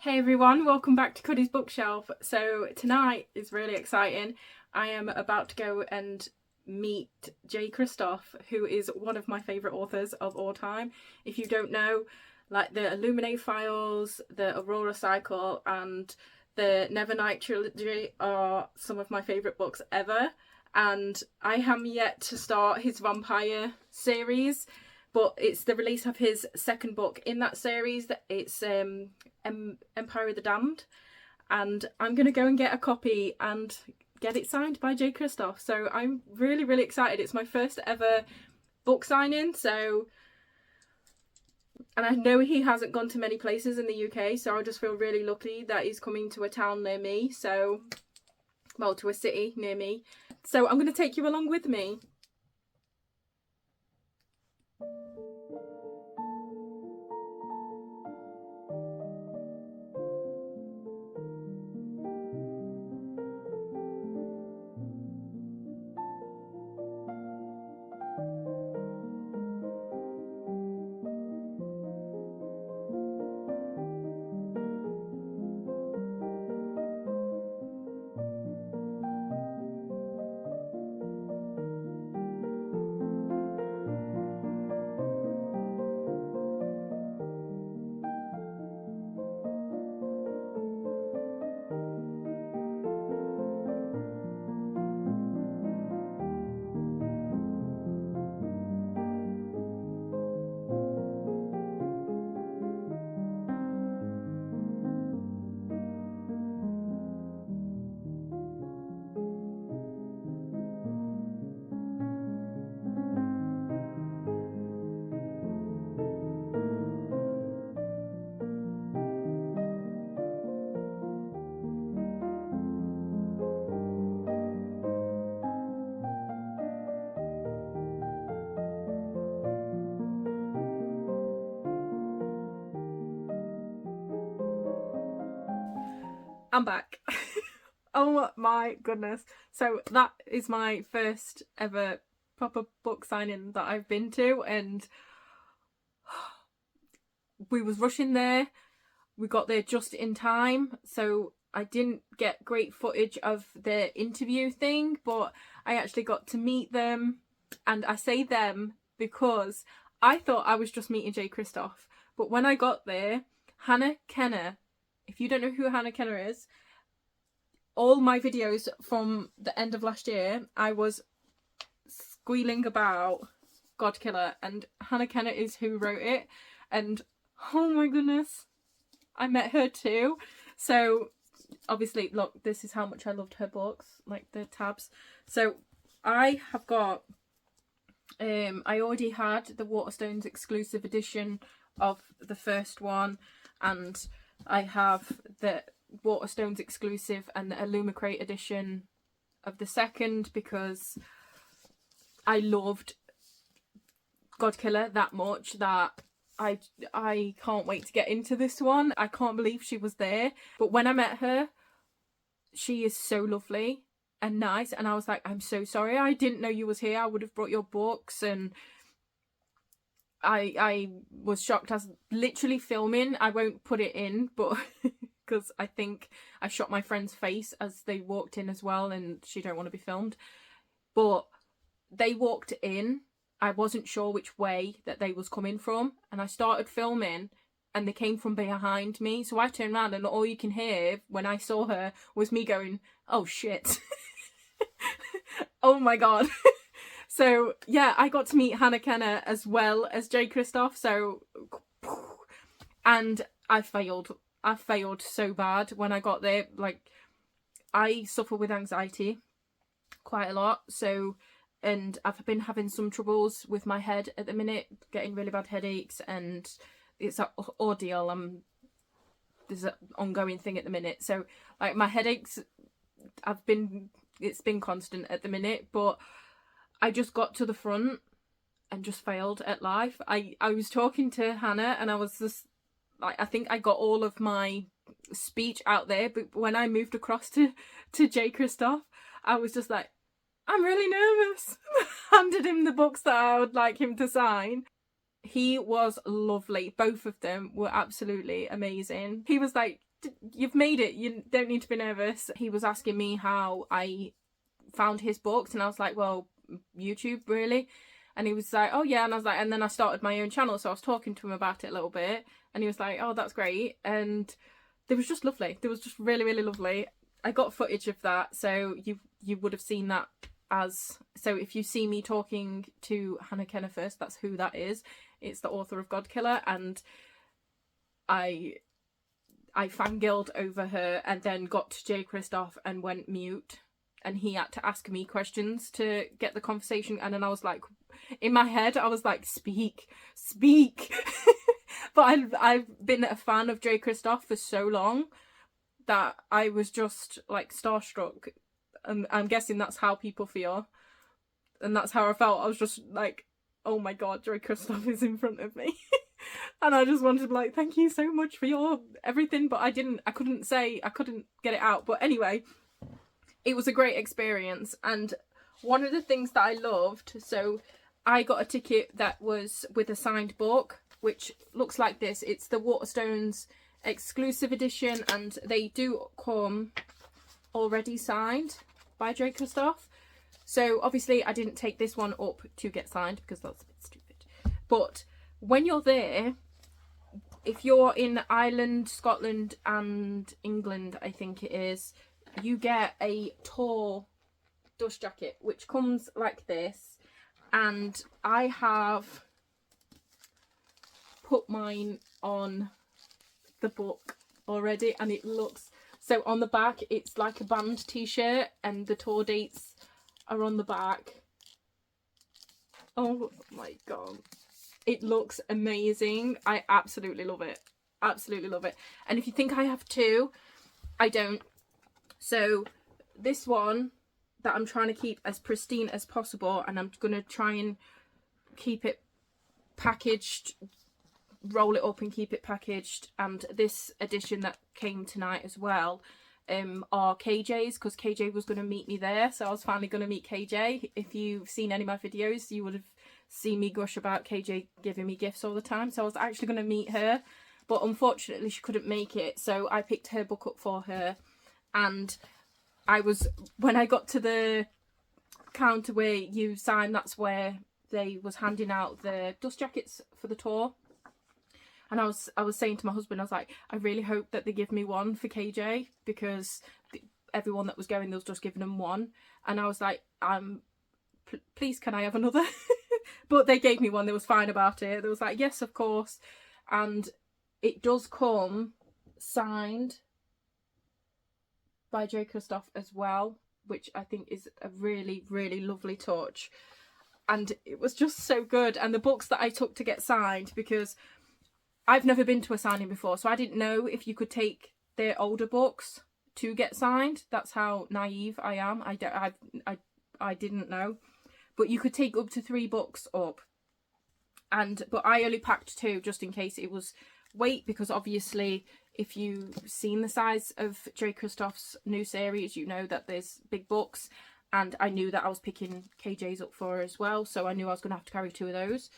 Hey everyone, welcome back to Cuddy's bookshelf. So tonight is really exciting. I am about to go and meet Jay Kristoff, who is one of my favourite authors of all time. If you don't know, like the Illuminate Files, the Aurora Cycle and the Nevernight trilogy are some of my favourite books ever. And I am yet to start his vampire series, but it's the release of his second book in that series. It's Empire of the Damned, and I'm going to go and get a copy and get it signed by Jay Kristoff. So I'm really excited. It's my first ever book signing, so, and I know he hasn't gone to many places in the UK, so I just feel really lucky that he's coming to a town near me, so, well, to a city near me. So I'm going to take you along with me. I'm back. Oh my goodness. So that is my first ever proper book signing that I've been to, and we was rushing there. We got there just in time, so I didn't get great footage of the interview thing, but I actually got to meet them. And I say them because I thought I was just meeting Jay Kristoff, but when I got there, Hannah Kenner, if you don't know who Hannah Kenner is, all my videos from the end of last year, I was squealing about Godkiller, and Hannah Kenner is who wrote it, and oh my goodness, I met her too. So obviously, look, this is how much I loved her books, like the tabs. So I have got, I already had the Waterstones exclusive edition of the first one, and I have the Waterstones exclusive and the Illumicrate edition of the second, because I loved Godkiller that much that I can't wait to get into this one. I can't believe she was there. But when I met her, she is so lovely and nice, and I was like, I'm so sorry, I didn't know you was here. I would have brought your books. And I was shocked. I was literally filming. I won't put it in, but because I think I shot my friend's face as they walked in as well, and she don't want to be filmed. But they walked in. I wasn't sure which way that they was coming from, and I started filming and they came from behind me. So I turned around and all you can hear when I saw her was me going, oh shit. Oh my god. So yeah, I got to meet Hannah Kenner as well as Jay Kristoff. So, and I failed so bad when I got there. Like, I suffer with anxiety quite a lot, so, and I've been having some troubles with my head at the minute, getting really bad headaches, and it's an ordeal. There's an ongoing thing at the minute, so like my headaches, it's been constant at the minute, but I just got to the front and just failed at life. I was talking to Hannah and I was just like, I think I got all of my speech out there, but when I moved across to Jay Kristoff, I was just like, I'm really nervous. Handed him the books that I would like him to sign. He was lovely. Both of them were absolutely amazing. He was like, you've made it. You don't need to be nervous. He was asking me how I found his books, and I was like, well, YouTube, really? And he was like, oh yeah. And I was like, and then I started my own channel, so I was talking to him about it a little bit, and he was like, oh, that's great. And it was just lovely. It was just really, really lovely. I got footage of that, so you would have seen that. So if you see me talking to Hannah Kenner first, that's who that is. It's the author of Godkiller, and I fangirled over her and then got to Jay Kristoff and went mute, and he had to ask me questions to get the conversation, and then I was like, in my head I was like, speak. But I've been a fan of Jay Kristoff for so long that I was just like starstruck. And I'm guessing that's how people feel. And that's how I felt. I was just like, oh my god, Jay Kristoff is in front of me. And I just wanted to be like, thank you so much for your everything. But I couldn't get it out. But anyway, it was a great experience. And one of the things that I loved, so I got a ticket that was with a signed book, which looks like this. It's the Waterstones exclusive edition, and they do come already signed by Jay Kristoff. So obviously I didn't take this one up to get signed because that's a bit stupid. But when you're there, if you're in Ireland, Scotland and England, I think it is, you get a tall dust jacket which comes like this, and I have put mine on the book already, and it looks, so on the back it's like a band t-shirt and the tour dates are on the back. Oh my god, it looks amazing. I absolutely love it, absolutely love it. And if you think I have two, I don't. So this one that I'm trying to keep as pristine as possible, and I'm going to try and keep it packaged, roll it up and keep it packaged. And this edition that came tonight as well are KJ's, because KJ was going to meet me there, so I was finally going to meet KJ. If you've seen any of my videos, you would have seen me gush about KJ giving me gifts all the time. So I was actually going to meet her, but unfortunately she couldn't make it, so I picked her book up for her. And when I got to the counter where you sign, that's where they was handing out the dust jackets for the tour. And I was saying to my husband, I was like, I really hope that they give me one for KJ, because everyone that was going, they was just giving them one. And I was like, please, can I have another? But they gave me one. They was fine about it. They was like, yes, of course. And it does come signed by Jay Kristoff as well, which I think is a really, really lovely touch. And it was just so good. And the books that I took to get signed, because I've never been to a signing before, so I didn't know if you could take their older books to get signed. That's how naive I am. I didn't know. But you could take up to 3 books up. But I only packed 2 just in case it was weight, because obviously if you've seen the size of Jay Kristoff's new series, you know that there's big books. And I knew that I was picking KJ's up for her as well, so I knew I was going to have to carry 2 of those.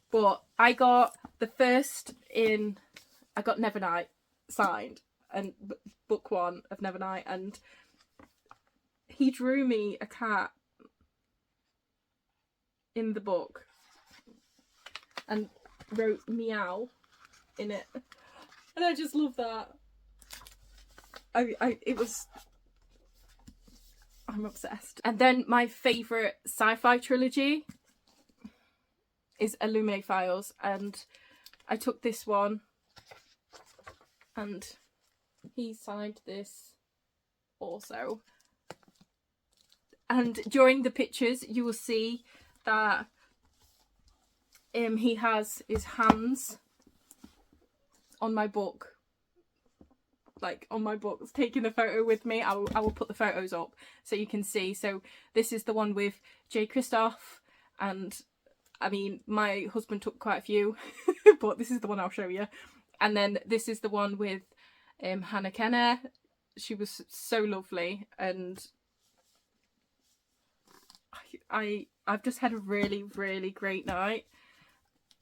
But I got the first in, I got Nevernight signed, and book 1 of Nevernight, and he drew me a cat in the book and wrote meow in it, and I just love that. I'm obsessed. And then my favourite sci-fi trilogy is Illuminae Files, and I took this one, and he signed this also. And during the pictures you will see that he has his hands on my book, like on my book, taking the photo with me. I will put the photos up so you can see. So this is the one with Jay Kristoff, and I mean, my husband took quite a few, but this is the one I'll show you. And then this is the one with Hannah Kenner. She was so lovely, and I've just had a really, really great night.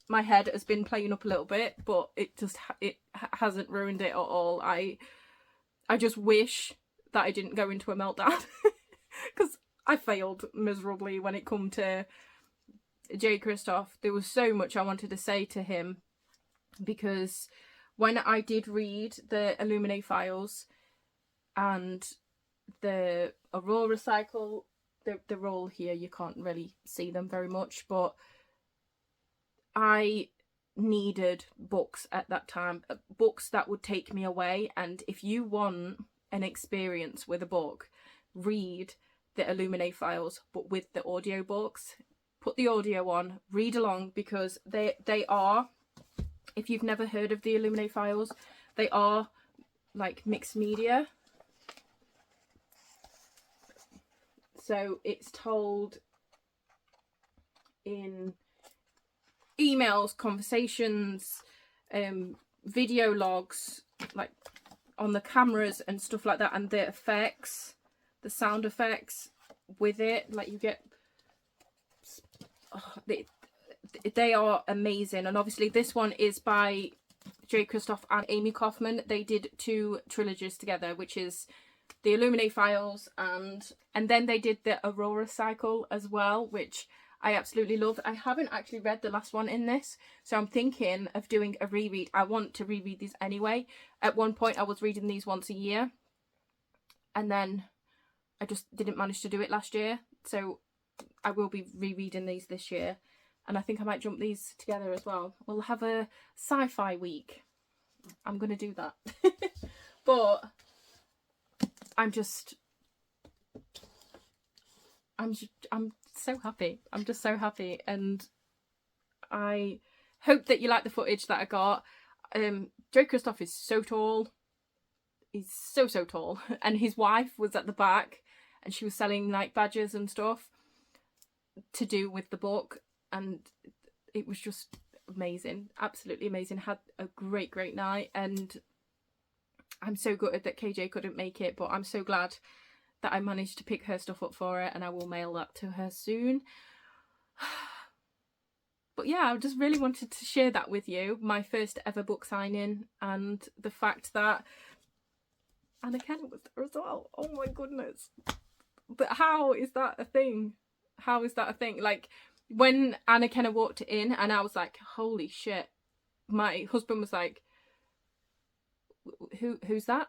My head has been playing up a little bit, but it hasn't ruined it at all. I just wish that I didn't go into a meltdown because I failed miserably when it come to Jay Kristoff. There was so much I wanted to say to him, because when I did read the Illuminae files and the Aurora cycle, they're all here, you can't really see them very much, but I needed books at that time, books that would take me away. And if you want an experience with a book, read the Illuminae files, but with the audiobooks. Put the audio on, read along, because they are, if you've never heard of the Illuminae files, they are like mixed media. So it's told in emails, conversations, video logs, like on the cameras and stuff like that, and the effects, the sound effects with it, like you get, oh, they are amazing. And obviously this one is by Jay Kristoff and Amy Kaufman. They did 2 trilogies together, which is the Illuminae files, and then they did the Aurora cycle as well, which I absolutely love. I haven't actually read the last one in this, so I'm thinking of doing a reread. I want to reread these anyway. At one point I was reading these once a year, and then I just didn't manage to do it last year, so I will be rereading these this year, and I think I might jump these together as well. We'll have a sci-fi week. I'm gonna do that. But I'm so happy. I'm just so happy, and I hope that you like the footage that I got. Jay Kristoff is so tall. He's so tall, and his wife was at the back, and she was selling like badges and stuff to do with the book, and it was just amazing, absolutely amazing. Had a great night, and I'm so gutted that KJ couldn't make it, but I'm so glad that I managed to pick her stuff up for her, and I will mail that to her soon. But yeah, I just really wanted to share that with you, my first ever book signing, and the fact that Anna Kenna was there as well. Oh my goodness. But how is that a thing? How is that a thing? Like, when Anna Kenna walked in and I was like, holy shit, my husband was like, who's that?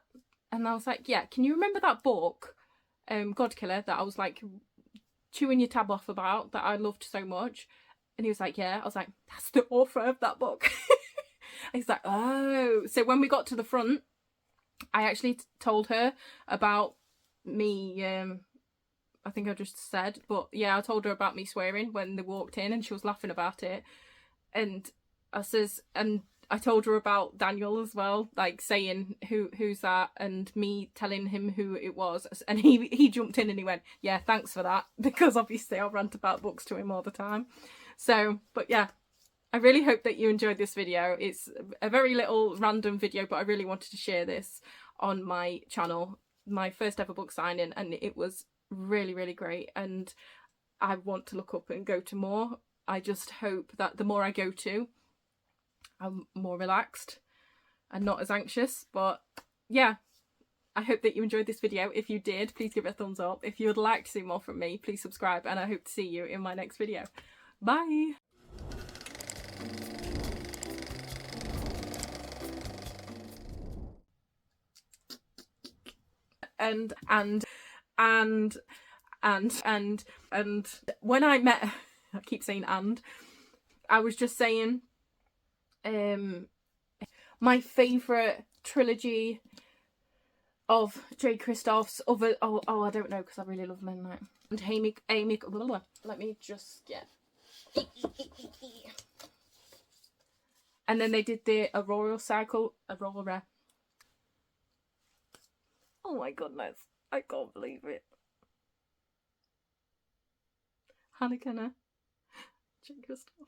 And I was like, yeah, can you remember that book, God Killer, that I was like chewing your tab off about, that I loved so much? And he was like, yeah. I was like, that's the author of that book. He's like, oh. So when we got to the front, I actually told her about me, I think I just said, but yeah, I told her about me swearing when they walked in, and she was laughing about it. And I told her about Daniel as well, like saying who's that, and me telling him who it was. And he jumped in and he went, yeah, thanks for that, because obviously I rant about books to him all the time. So, but yeah, I really hope that you enjoyed this video. It's a very little random video, but I really wanted to share this on my channel, my first ever book signing, and it was really great, and I want to look up and go to more. I just hope that the more I go to, I'm more relaxed and not as anxious. But yeah, I hope that you enjoyed this video. If you did, please give it a thumbs up. If you would like to see more from me, please subscribe, and I hope to see you in my next video. Bye. And when I met, I keep saying I was just saying, my favourite trilogy of Jay Kristoff's other, I don't know, because I really love Midnight. And Amy, let me just get, and then they did the Aurora cycle, Aurora. Oh my goodness, I can't believe it. Hannah Kenna, Jay Kristoff.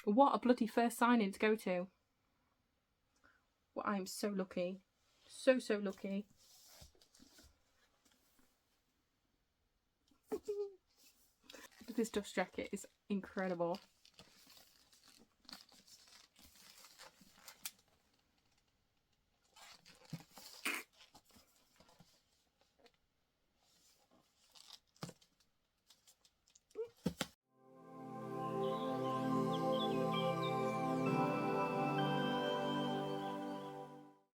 What a bloody first signing to go to. Well, I'm so lucky. So lucky. This dust jacket is incredible.